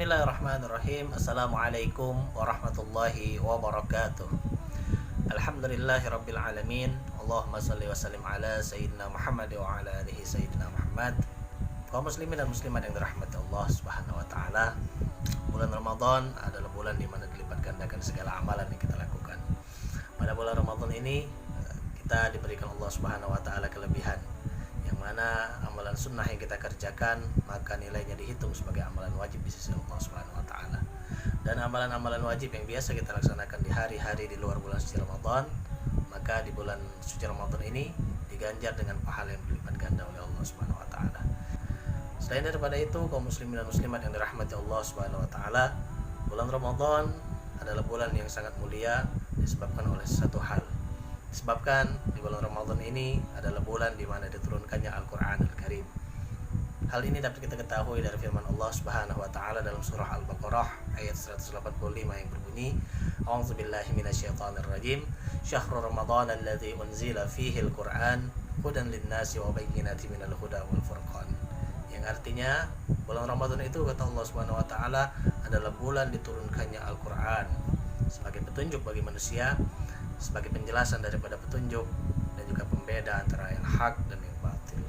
Bismillahirrahmanirrahim. Assalamualaikum warahmatullahi wabarakatuh. Alhamdulillahirabbil alamin. Allahumma shalli wa sallim ala sayyidina Muhammad wa ala alihi sayyidina Muhammad. Kaum muslimin dan muslimat yang dirahmati Allah Subhanahu wa taala. Bulan Ramadan adalah bulan di mana dilipat gandakan segala amalan yang kita lakukan. Pada bulan Ramadan ini kita diberikan Allah Subhanahu wa taala kelebihan, yang mana amalan sunnah yang kita kerjakan maka nilainya dihitung sebagai amalan wajib di sisi Allah Subhanahu wa taala. Dan amalan-amalan wajib yang biasa kita laksanakan di hari-hari di luar bulan suci Ramadan, maka di bulan suci Ramadan ini diganjar dengan pahala yang berlipat ganda oleh Allah Subhanahu wa taala. Selain daripada itu, kaum muslimin dan muslimat yang dirahmati Allah Subhanahu wa taala, bulan Ramadan adalah bulan yang sangat mulia disebabkan oleh satu hal. Disebabkan di bulan Ramadan ini adalah bulan di mana diturunkannya Al-Qur'anul Karim. Hal ini dapat kita ketahui dari firman Allah Subhanahu wa taala dalam surah Al-Baqarah ayat 185 yang berbunyi, A'udzubillahi minasyaitonir rajim. Syahrul Ramadan alladzi unzila fihi al-Qur'an hudan lin-nasi wa bayyinatin minal huda wal furqan. Yang artinya bulan Ramadan itu, kata Allah Subhanahu wa taala, adalah bulan diturunkannya Al-Qur'an sebagai petunjuk bagi manusia, sebagai penjelasan daripada petunjuk dan juga pembeda antara yang hak dan yang batil.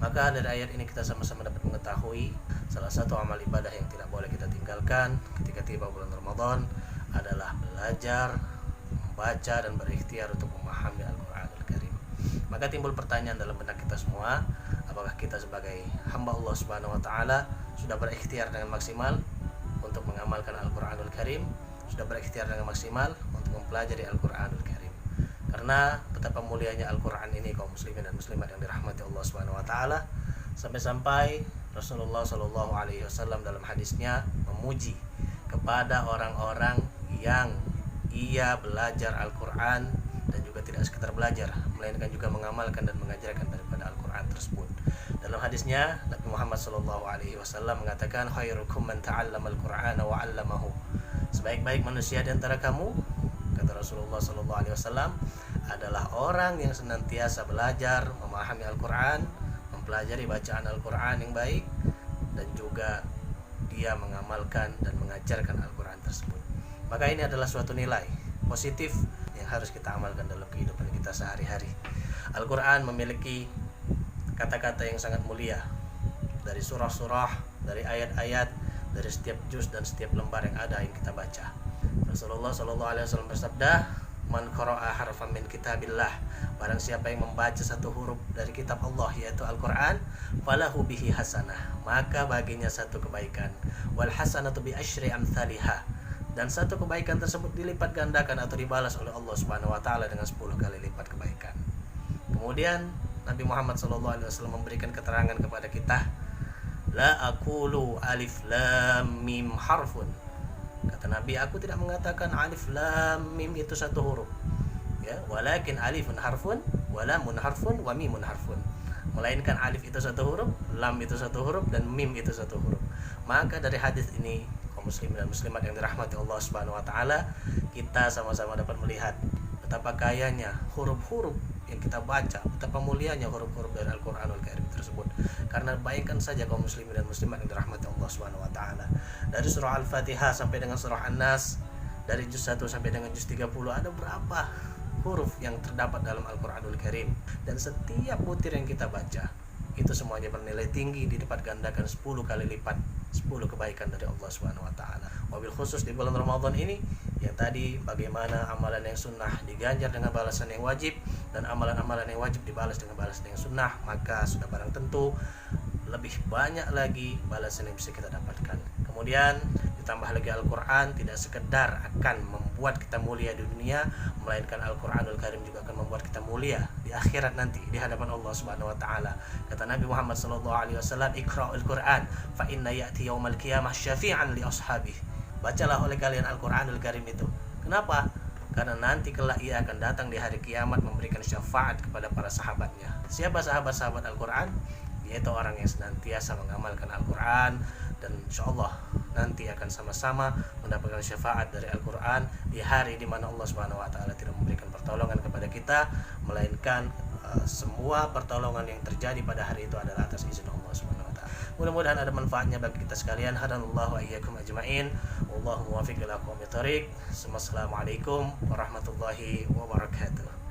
Maka dari ayat ini kita sama-sama dapat mengetahui salah satu amal ibadah yang tidak boleh kita tinggalkan ketika tiba bulan Ramadan adalah belajar, membaca dan berikhtiar untuk memahami Al-Qur'anul Karim. Maka timbul pertanyaan dalam benak kita semua, apakah kita sebagai hamba Allah Subhanahu wa taala sudah berikhtiar dengan maksimal untuk mengamalkan Al-Qur'anul Karim, sudah berikhtiar dengan maksimal untuk mempelajari Al-Qur'anul Karim. Karena betapa mulianya Al-Qur'an ini, kaum muslimin dan muslimat yang dirahmati Allah Subhanahu wa taala, sampai-sampai Rasulullah Shallallahu alaihi wasallam dalam hadisnya memuji kepada orang-orang yang ia belajar Al-Qur'an dan juga tidak sekedar belajar, melainkan juga mengamalkan dan mengajarkan daripada Al-Qur'an tersebut. Dalam hadisnya Nabi Muhammad Shallallahu alaihi wasallam mengatakan, khairukum man ta'allama al-Qur'ana wa 'allamahu. Sebaik-baik manusia di antara kamu, kata Rasulullah Shallallahu alaihi wasallam, adalah orang yang senantiasa belajar, memahami Al-Qur'an, mempelajari bacaan Al-Qur'an yang baik, dan juga dia mengamalkan dan mengajarkan Al-Qur'an tersebut. Maka ini adalah suatu nilai positif yang harus kita amalkan dalam kehidupan kita sehari-hari. Al-Qur'an memiliki kata-kata yang sangat mulia, dari surah-surah, dari ayat-ayat, dari setiap juz dan setiap lembar yang ada yang kita baca. Rasulullah Shallallahu alaihi wasallam bersabda, man qara'a harfan min kitabillah, barang siapa yang membaca satu huruf dari kitab Allah yaitu Al-Qur'an, falahu bihi hasanah, maka baginya satu kebaikan, wal hasanatu bi asyri amsalihha, dan satu kebaikan tersebut dilipat gandakan atau dibalas oleh Allah Subhanahu wa taala dengan 10 kali lipat kebaikan. Kemudian Nabi Muhammad Shallallahu alaihi wasallam memberikan keterangan kepada kita, la aqulu alif lam mim harfun. Kata Nabi, aku tidak mengatakan alif lam mim itu satu huruf, ya, walakin alifun harfun, wa lamun harfun, wa mimun harfun. Melainkan alif itu satu huruf, lam itu satu huruf, dan mim itu satu huruf. Maka dari hadis ini, kaum muslimin dan muslimat yang dirahmati Allah Subhanahu wa taala, kita sama-sama dapat melihat betapa kayanya huruf-huruf yang kita baca, betapa mulianya huruf-huruf dari Al-Qur'anul Karim tersebut. Karena bayangkan saja kaum muslimin dan muslimat yang dirahmati Allah Subhanahu wa taala, dari surah Al-Fatihah sampai dengan surah An-Nas, dari juz 1 sampai dengan juz 30, ada berapa huruf yang terdapat dalam Al-Qur'anul Karim. Dan setiap butir yang kita baca itu semuanya bernilai tinggi, dilipat gandakan 10 kali lipat, 10 kebaikan dari Allah Subhanahu wa taala. Wabil khusus di bulan Ramadan ini, yang tadi bagaimana amalan yang sunnah diganjar dengan balasan yang wajib, dan amalan-amalan yang wajib dibalas dengan balasan yang sunnah, maka sudah barang tentu lebih banyak lagi balasan yang bisa kita dapatkan. Kemudian ditambah lagi Al-Qur'an tidak sekedar akan membuat kita mulia di dunia, melainkan Al-Qur'anul Karim juga akan membuat kita mulia di akhirat nanti di hadapan Allah Subhanahu wa taala. Kata Nabi Muhammad sallallahu alaihi wasallam, iqra'ul Qur'an fa inna ya'ti yaumal qiyamah syafi'an li ashabihi. Bacalah oleh kalian Al-Qur'anul Karim itu. Kenapa? Karena nanti kelak ia akan datang di hari kiamat memberikan syafaat kepada para sahabatnya. Siapa sahabat-sahabat Al-Qur'an? Yaitu orang yang senantiasa mengamalkan Al-Qur'an, dan insyaallah nanti akan sama-sama mendapatkan syafaat dari Al-Qur'an di hari di mana Allah Subhanahu wa taala tidak memberikan pertolongan kepada kita, melainkan semua pertolongan yang terjadi pada hari itu adalah atas izin Allah Subhanahu wa taala. Mudah-mudahan ada manfaatnya bagi kita sekalian. Hadanallahu wa iyyakum ajmain. Wallahu muwaffiq ila aqwamit thoriq. Assalamualaikum warahmatullahi wabarakatuh.